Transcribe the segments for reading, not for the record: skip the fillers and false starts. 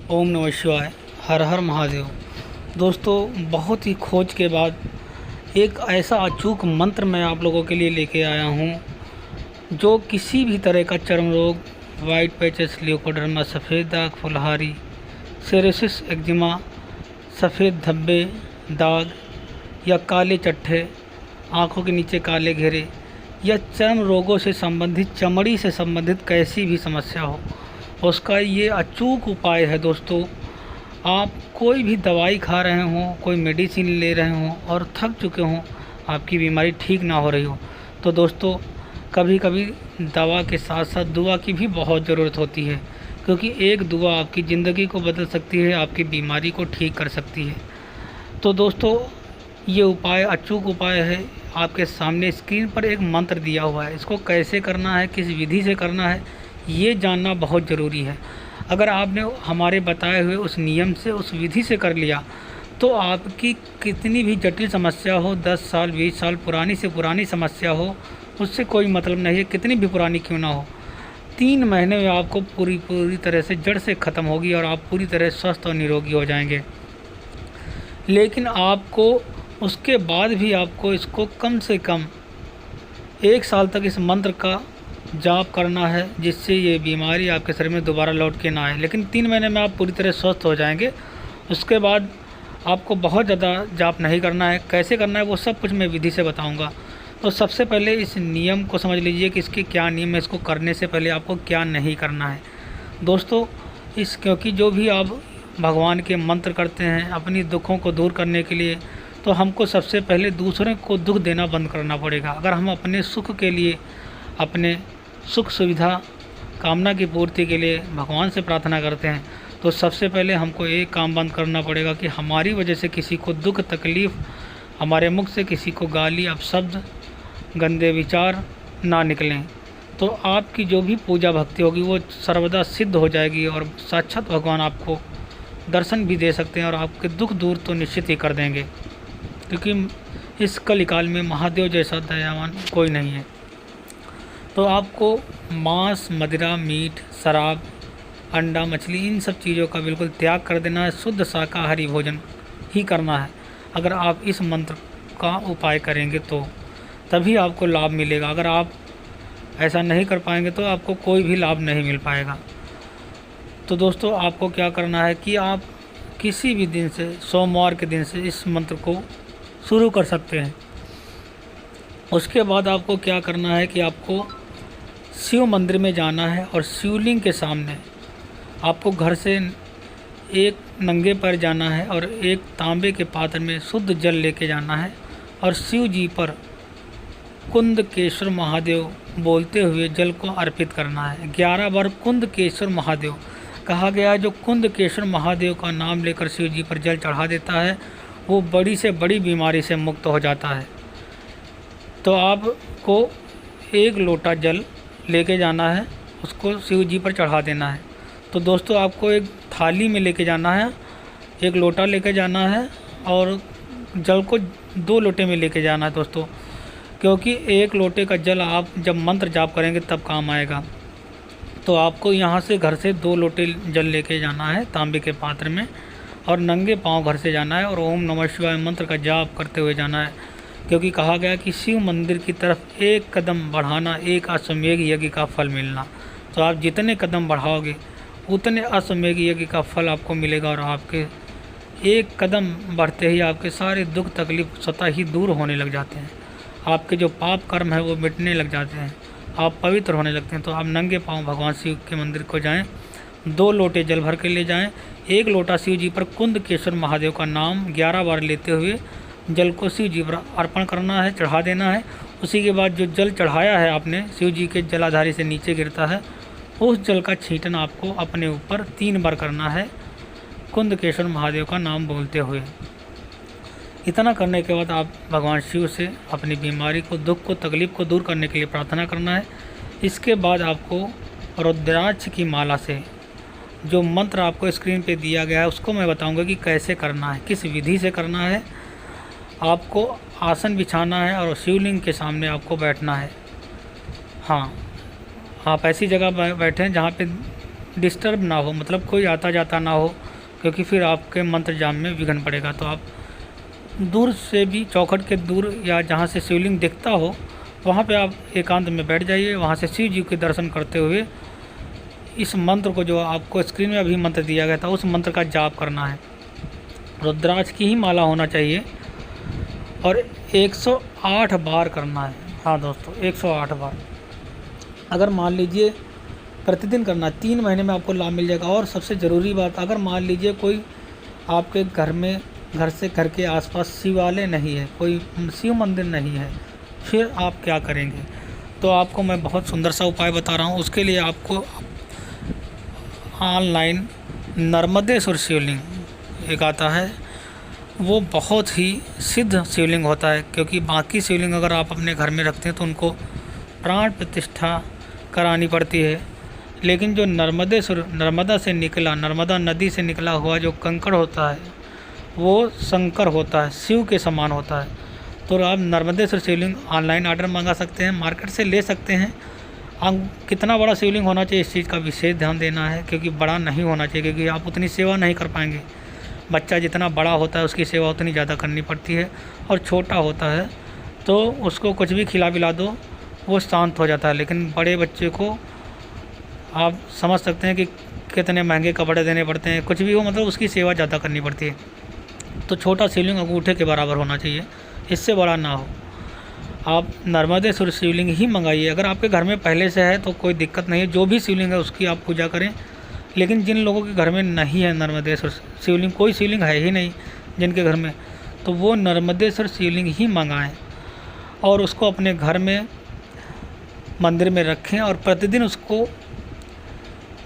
ओम नमः शिवाय। हर हर महादेव। दोस्तों, बहुत ही खोज के बाद एक ऐसा अचूक मंत्र मैं आप लोगों के लिए लेके आया हूँ जो किसी भी तरह का चर्म रोग, वाइट पैचेस, ल्यूकोडर्मा, सफ़ेद दाग, फुलहारी, सोरियासिस, एक्जिमा, सफ़ेद धब्बे, दाग या काले चट्टे, आँखों के नीचे काले घेरे या चर्म रोगों से संबंधित, चमड़ी से संबंधित कैसी भी समस्या हो, उसका ये अचूक उपाय है। दोस्तों, आप कोई भी दवाई खा रहे हों, कोई मेडिसिन ले रहे हों और थक चुके हों, आपकी बीमारी ठीक ना हो रही हो, तो दोस्तों कभी कभी दवा के साथ साथ दुआ की भी बहुत ज़रूरत होती है, क्योंकि एक दुआ आपकी ज़िंदगी को बदल सकती है, आपकी बीमारी को ठीक कर सकती है। तो दोस्तों, ये उपाय अचूक उपाय है। आपके सामने स्क्रीन पर एक मंत्र दिया हुआ है, इसको कैसे करना है, किस विधि से करना है, ये जानना बहुत ज़रूरी है। अगर आपने हमारे बताए हुए उस नियम से, उस विधि से कर लिया, तो आपकी कितनी भी जटिल समस्या हो, 10 साल 20 साल पुरानी से पुरानी समस्या हो, उससे कोई मतलब नहीं है, कितनी भी पुरानी क्यों ना हो, 3 महीने में आपको पूरी तरह से जड़ से ख़त्म होगी और आप पूरी तरह स्वस्थ और निरोगी हो जाएंगे। लेकिन आपको उसके बाद भी आपको इसको कम से कम 1 साल तक इस मंत्र का जाप करना है, जिससे ये बीमारी आपके शरीर में दोबारा लौट के ना आए। लेकिन 3 महीने में आप पूरी तरह स्वस्थ हो जाएंगे। उसके बाद आपको बहुत ज़्यादा जाप नहीं करना है। कैसे करना है वो सब कुछ मैं विधि से बताऊंगा। तो सबसे पहले इस नियम को समझ लीजिए कि इसके क्या नियम है, इसको करने से पहले आपको क्या नहीं करना है। दोस्तों, क्योंकि जो भी आप भगवान के मंत्र करते हैं अपनी दुखों को दूर करने के लिए, तो हमको सबसे पहले दूसरों को दुख देना बंद करना पड़ेगा। अगर हम अपने सुख के लिए, अपने सुख सुविधा कामना की पूर्ति के लिए भगवान से प्रार्थना करते हैं, तो सबसे पहले हमको एक काम बंद करना पड़ेगा कि हमारी वजह से किसी को दुख तकलीफ़, हमारे मुख से किसी को गाली, अपशब्द, गंदे विचार ना निकलें। तो आपकी जो भी पूजा भक्ति होगी वो सर्वदा सिद्ध हो जाएगी और साक्षात भगवान आपको दर्शन भी दे सकते हैं और आपके दुख दूर तो निश्चित ही कर देंगे, क्योंकि इस कलिकाल में महादेव जैसा दयावान कोई नहीं है। तो आपको मांस, मदिरा, मीट, शराब, अंडा, मछली, इन सब चीज़ों का बिल्कुल त्याग कर देना है। शुद्ध शाकाहारी भोजन ही करना है। अगर आप इस मंत्र का उपाय करेंगे तो तभी आपको लाभ मिलेगा। अगर आप ऐसा नहीं कर पाएंगे तो आपको कोई भी लाभ नहीं मिल पाएगा। तो दोस्तों, आपको क्या करना है कि आप किसी भी दिन से, सोमवार के दिन से इस मंत्र को शुरू कर सकते हैं। उसके बाद आपको क्या करना है कि आपको शिव मंदिर में जाना है और शिवलिंग के सामने आपको घर से एक नंगे पैर जाना है और एक तांबे के पात्र में शुद्ध जल लेके जाना है और शिव जी पर कुंदकेश्वर महादेव बोलते हुए जल को अर्पित करना है। 11 बार कुंदकेश्वर महादेव कहा गया है। जो कुंदकेश्वर महादेव का नाम लेकर शिव जी पर जल चढ़ा देता है, वो बड़ी से बड़ी बीमारी से मुक्त हो जाता है। तो आपको 1 लोटा जल लेके जाना है, उसको शिव जी पर चढ़ा देना है। तो दोस्तों, आपको एक थाली में लेके जाना है, 1 लोटा लेके जाना है और जल को 2 लोटे में लेके जाना है दोस्तों, क्योंकि 1 लोटे का जल आप जब मंत्र जाप करेंगे तब काम आएगा। तो आपको यहाँ से घर से 2 लोटे जल लेके जाना है तांबे के पात्र में और नंगे पाँव घर से जाना है और ओम नमः शिवाय मंत्र का जाप करते हुए जाना है, क्योंकि कहा गया कि शिव मंदिर की तरफ 1 कदम बढ़ाना, 1 अश्वमेध यज्ञ का फल मिलना। तो आप जितने कदम बढ़ाओगे उतने अश्वमेध यज्ञ का फल आपको मिलेगा और आपके 1 कदम बढ़ते ही आपके सारे दुख तकलीफ स्वतः ही दूर होने लग जाते हैं। आपके जो पाप कर्म है वो मिटने लग जाते हैं, आप पवित्र होने लगते हैं। तो आप नंगे पाँव भगवान शिव के मंदिर को जाएं, 2 लोटे जल भर के ले जाएं, 1 लोटा शिव जी पर कुंदकेश्वर महादेव का नाम 11 बार लेते हुए जल को शिव जी पर अर्पण करना है, चढ़ा देना है। उसी के बाद जो जल चढ़ाया है आपने, शिव जी के जलाधारी से नीचे गिरता है, उस जल का छींटन आपको अपने ऊपर 3 बार करना है कुंदकेश्वर महादेव का नाम बोलते हुए। इतना करने के बाद आप भगवान शिव से अपनी बीमारी को, दुख को, तकलीफ़ को दूर करने के लिए प्रार्थना करना है। इसके बाद आपको रुद्राक्ष की माला से जो मंत्र आपको स्क्रीन पे दिया गया है उसको मैं बताऊंगा कि कैसे करना है, किस विधि से करना है। आपको आसन बिछाना है और शिवलिंग के सामने आपको बैठना है। हाँ, आप ऐसी जगह बैठें जहाँ पे डिस्टर्ब ना हो, मतलब कोई आता जाता ना हो, क्योंकि फिर आपके मंत्र जाप में विघ्न पड़ेगा। तो आप दूर से भी, चौखट के दूर या जहाँ से शिवलिंग दिखता हो वहाँ पे आप एकांत में बैठ जाइए। वहाँ से शिव जी के दर्शन करते हुए इस मंत्र को, जो आपको स्क्रीन में अभी मंत्र दिया गया था, उस मंत्र का जाप करना है। रुद्राक्ष की ही माला होना चाहिए और 108 बार करना है। हाँ दोस्तों, 108 बार। अगर मान लीजिए प्रतिदिन करना, 3 महीने में आपको लाभ मिल जाएगा। और सबसे ज़रूरी बात, अगर मान लीजिए कोई आपके घर के आसपास शिवालय नहीं है, कोई शिव मंदिर नहीं है, फिर आप क्या करेंगे? तो आपको मैं बहुत सुंदर सा उपाय बता रहा हूँ। उसके लिए आपको ऑनलाइन नर्मदेश्वर शिवलिंग एक आता है, वो बहुत ही सिद्ध शिवलिंग होता है। क्योंकि बाकी शिवलिंग अगर आप अपने घर में रखते हैं तो उनको प्राण प्रतिष्ठा करानी पड़ती है, लेकिन जो नर्मदा से निकला, नर्मदा नदी से निकला हुआ जो कंकड़ होता है वो शंकर होता है, शिव के समान होता है। तो आप नर्मदेश्वर शिवलिंग ऑनलाइन ऑर्डर मंगा सकते हैं, मार्केट से ले सकते हैं। कितना बड़ा शिवलिंग होना चाहिए, इस चीज़ का विशेष ध्यान देना है, क्योंकि बड़ा नहीं होना चाहिए, क्योंकि आप उतनी सेवा नहीं कर पाएंगे। बच्चा जितना बड़ा होता है उसकी सेवा उतनी ज़्यादा करनी पड़ती है, और छोटा होता है तो उसको कुछ भी खिला पिला दो वो शांत हो जाता है। लेकिन बड़े बच्चे को आप समझ सकते हैं कि कितने महंगे कपड़े देने पड़ते हैं, कुछ भी हो, मतलब उसकी सेवा ज़्यादा करनी पड़ती है। तो छोटा शिवलिंग अंगूठे के बराबर होना चाहिए, इससे बड़ा ना हो। आप नर्मदेश्वर शिवलिंग ही मंगाइए। अगर आपके घर में पहले से है तो कोई दिक्कत नहीं है, जो भी शिवलिंग है उसकी आप पूजा करें। लेकिन जिन लोगों के घर में नहीं है नर्मदेश्वर शिवलिंग, कोई शिवलिंग है ही नहीं जिनके घर में, तो वो नर्मदेश्वर शिवलिंग ही मंगाएं और उसको अपने घर में मंदिर में रखें। और प्रतिदिन उसको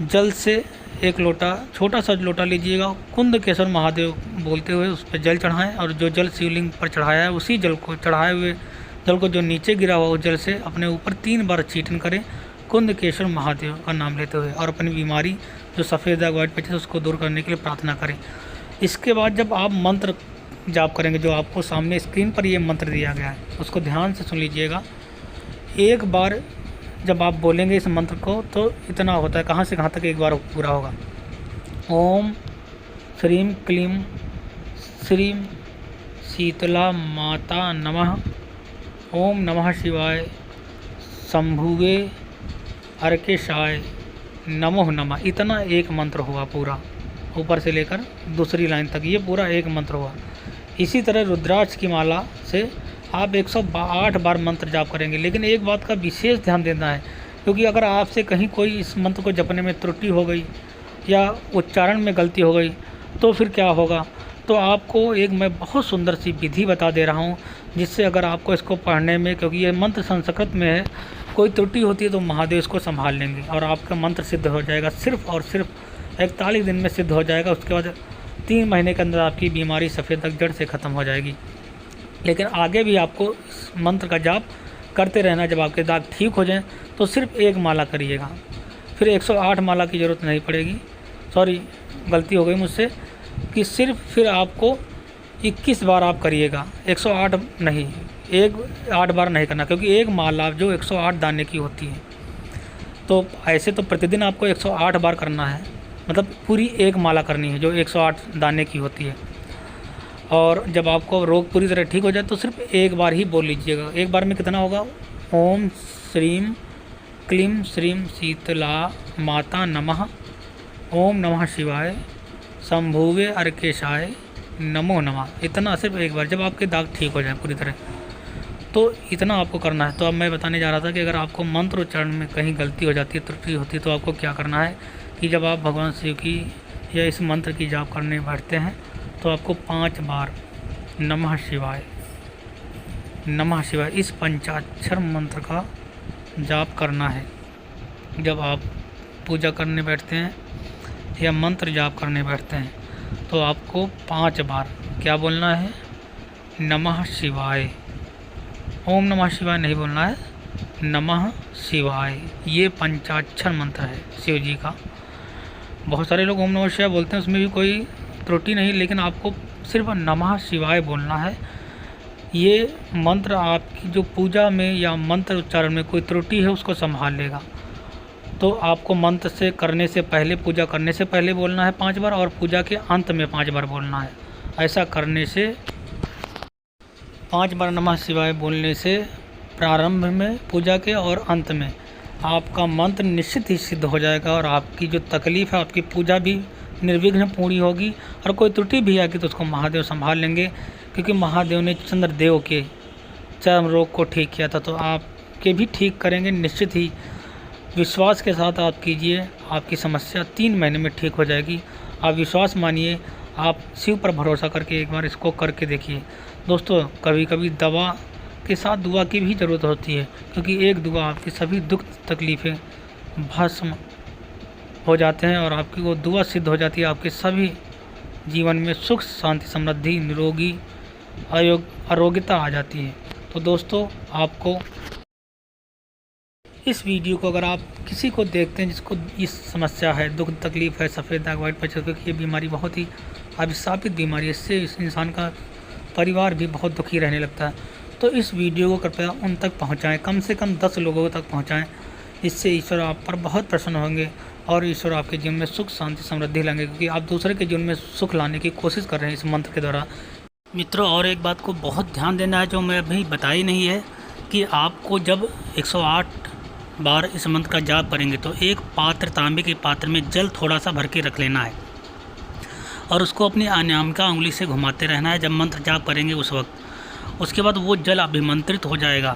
जल से एक लोटा, छोटा सा लोटा लीजिएगा, कुंदकेश्वर महादेव बोलते हुए उस पर जल चढ़ाएं। और जो जल शिवलिंग पर चढ़ाया है उसी जल को, चढ़ाए हुए जल को जो नीचे गिरा हुआ उस जल से अपने ऊपर 3 बार छींटन करें, कुंदकेश्वर महादेव का नाम लेते हुए, और अपनी बीमारी जो सफ़ेद दाग वाइट पैचेस उसको दूर करने के लिए प्रार्थना करें। इसके बाद जब आप मंत्र जाप करेंगे, जो आपको सामने स्क्रीन पर ये मंत्र दिया गया है, उसको ध्यान से सुन लीजिएगा। एक बार जब आप बोलेंगे इस मंत्र को तो इतना होता है, कहाँ से कहाँ तक एक बार पूरा होगा। ओम श्रीम क्लीम श्रीम शीतला माता नमः। ओम नमः शिवाय शंभुवे अर्केशाय नमो नमः। इतना एक मंत्र हुआ पूरा, ऊपर से लेकर दूसरी लाइन तक ये पूरा एक मंत्र हुआ। इसी तरह रुद्राक्ष की माला से आप 108 बार मंत्र जाप करेंगे। लेकिन एक बात का विशेष ध्यान देना है, क्योंकि अगर आपसे कहीं कोई इस मंत्र को जपने में त्रुटि हो गई या उच्चारण में गलती हो गई तो फिर क्या होगा। तो आपको एक मैं बहुत सुंदर सी विधि बता दे रहा हूँ, जिससे अगर आपको इसको पढ़ने में, क्योंकि ये मंत्र संस्कृत में है, कोई त्रुटि होती है तो महादेव इसको संभाल लेंगे और आपका मंत्र सिद्ध हो जाएगा। सिर्फ और सिर्फ 41 दिन में सिद्ध हो जाएगा। उसके बाद 3 महीने के अंदर आपकी बीमारी सफ़ेद दाग जड़ से ख़त्म हो जाएगी। लेकिन आगे भी आपको इस मंत्र का जाप करते रहना। जब आपके दाग ठीक हो जाएं तो सिर्फ एक माला करिएगा, फिर 108 माला की ज़रूरत नहीं पड़ेगी। सॉरी, गलती हो गई मुझसे, कि सिर्फ फिर आपको 21 बार आप करिएगा, 108 नहीं, 8 बार नहीं करना, क्योंकि एक माला जो 108 दाने की होती है। तो ऐसे तो प्रतिदिन आपको 108 बार करना है, मतलब पूरी एक माला करनी है जो 108 दाने की होती है। और जब आपको रोग पूरी तरह ठीक हो जाए तो सिर्फ एक बार ही बोल लीजिएगा। एक बार में कितना होगा? ओम श्रीम क्लीम श्रीम शीतला माता नमः। ओम नमः शिवाय शंभुवे अर्केशाय नमो नमः। इतना सिर्फ एक बार, जब आपके दाग ठीक हो जाए पूरी तरह, तो इतना आपको करना है। तो अब मैं बताने जा रहा था कि अगर आपको मंत्र उच्चारण में कहीं गलती हो जाती है, त्रुटि होती है, तो आपको क्या करना है कि जब आप भगवान शिव की या इस मंत्र की जाप करने बैठते हैं तो आपको 5 बार नमः शिवाय इस पंचाक्षर मंत्र का जाप करना है। जब आप पूजा करने बैठते हैं या मंत्र जाप करने बैठते हैं तो आपको 5 बार क्या बोलना है? नमः शिवाय। ओम नमः शिवाय नहीं बोलना है, नमः शिवाय। ये पंचाक्षर मंत्र है शिव जी का। बहुत सारे लोग ओम नमः शिवाय बोलते हैं, उसमें भी कोई त्रुटि नहीं, लेकिन आपको सिर्फ नमः शिवाय बोलना है। ये मंत्र आपकी जो पूजा में या मंत्र उच्चारण में कोई त्रुटि है उसको संभाल लेगा। तो आपको मंत्र से करने से पहले, पूजा करने से पहले बोलना है 5 बार और पूजा के अंत में 5 बार बोलना है। ऐसा करने से 5 बार नमः शिवाय बोलने से प्रारंभ में, पूजा के और अंत में आपका मंत्र निश्चित ही सिद्ध हो जाएगा और आपकी जो तकलीफ़ है, आपकी पूजा भी निर्विघ्न पूरी होगी। और कोई त्रुटि भी आएगी तो उसको महादेव संभाल लेंगे, क्योंकि महादेव ने चंद्रदेव के चर्म रोग को ठीक किया था, तो आपके भी ठीक करेंगे निश्चित ही। विश्वास के साथ आप कीजिए, आपकी समस्या 3 महीने में ठीक हो जाएगी। आप विश्वास मानिए, आप शिव पर भरोसा करके एक बार इसको करके देखिए। दोस्तों, कभी कभी दवा के साथ दुआ की भी ज़रूरत होती है, क्योंकि एक दुआ आपकी सभी दुख तकलीफ़ें भस्म हो जाते हैं और आपकी वो दुआ सिद्ध हो जाती है। आपके सभी जीवन में सुख, शांति, समृद्धि, निरोगी आरोग्यता आ जाती है। तो दोस्तों, आपको इस वीडियो को अगर आप किसी को देखते हैं जिसको इस समस्या है, दुख तकलीफ़ है, सफ़ेद दाग, वाइट पैच, क्योंकि ये बीमारी बहुत ही अभिशापित बीमारी है, इससे इस इंसान का परिवार भी बहुत दुखी रहने लगता है, तो इस वीडियो को कृपया उन तक पहुंचाएं, कम से कम 10 लोगों तक पहुंचाएं। इससे ईश्वर आप पर बहुत प्रसन्न होंगे और ईश्वर आपके जीवन में सुख, शांति, समृद्धि लाएंगे, क्योंकि आप दूसरे के जीवन में सुख लाने की कोशिश कर रहे हैं इस मंत्र के द्वारा। मित्रों, और एक बात को बहुत ध्यान देना है जो मैं अभी बताई नहीं है, कि आपको जब 108 बार इस मंत्र का जाप करेंगे तो एक पात्र, तांबे के पात्र में जल थोड़ा सा भर के रख लेना है और उसको अपनी अनामिका उंगली से घुमाते रहना है जब मंत्र जाप करेंगे उस वक्त। उसके बाद वो जल अभिमंत्रित हो जाएगा,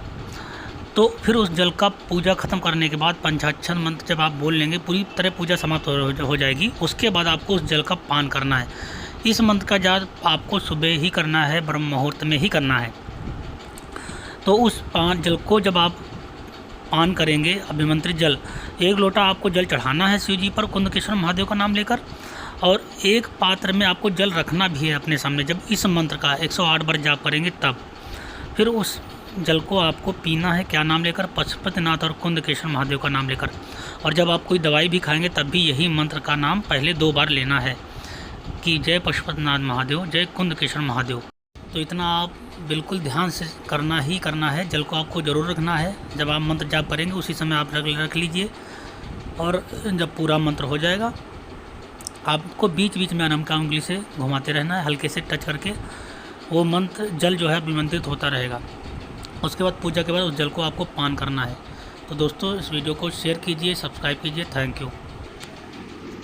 तो फिर उस जल का पूजा ख़त्म करने के बाद पंचाक्षर मंत्र जब आप बोल लेंगे, पूरी तरह पूजा समाप्त हो जाएगी। उसके बाद आपको उस जल का पान करना है। इस मंत्र का जाप आपको सुबह ही करना है, ब्रह्म मुहूर्त में ही करना है। तो उस जल को जब आप पान करेंगे, अभिमंत्रित जल, 1 लोटा आपको जल चढ़ाना है शिव जी पर कुंदकेश्वर महादेव का नाम लेकर, और एक पात्र में आपको जल रखना भी है अपने सामने। जब इस मंत्र का 108 बार जाप करेंगे तब फिर उस जल को आपको पीना है, क्या नाम लेकर? पशुपतिनाथ और कुंदकेश्वर महादेव का नाम लेकर। और जब आप कोई दवाई भी खाएंगे तब भी यही मंत्र का नाम पहले 2 बार लेना है कि जय पशुपतिनाथ महादेव, जय कुंदकेश्वर महादेव। तो इतना आप बिल्कुल ध्यान से करना ही करना है। जल को आपको ज़रूर रखना है, जब आप मंत्र जाप करेंगे उसी समय आप रख लीजिए। और जब पूरा मंत्र हो जाएगा, आपको बीच बीच में अनामिका उंगली से घुमाते रहना है, हल्के से टच करके वो मंत्र जल जो है अभिमंत्रित होता रहेगा। उसके बाद पूजा के बाद उस जल को आपको पान करना है। तो दोस्तों, इस वीडियो को शेयर कीजिए, सब्सक्राइब कीजिए। Thank you.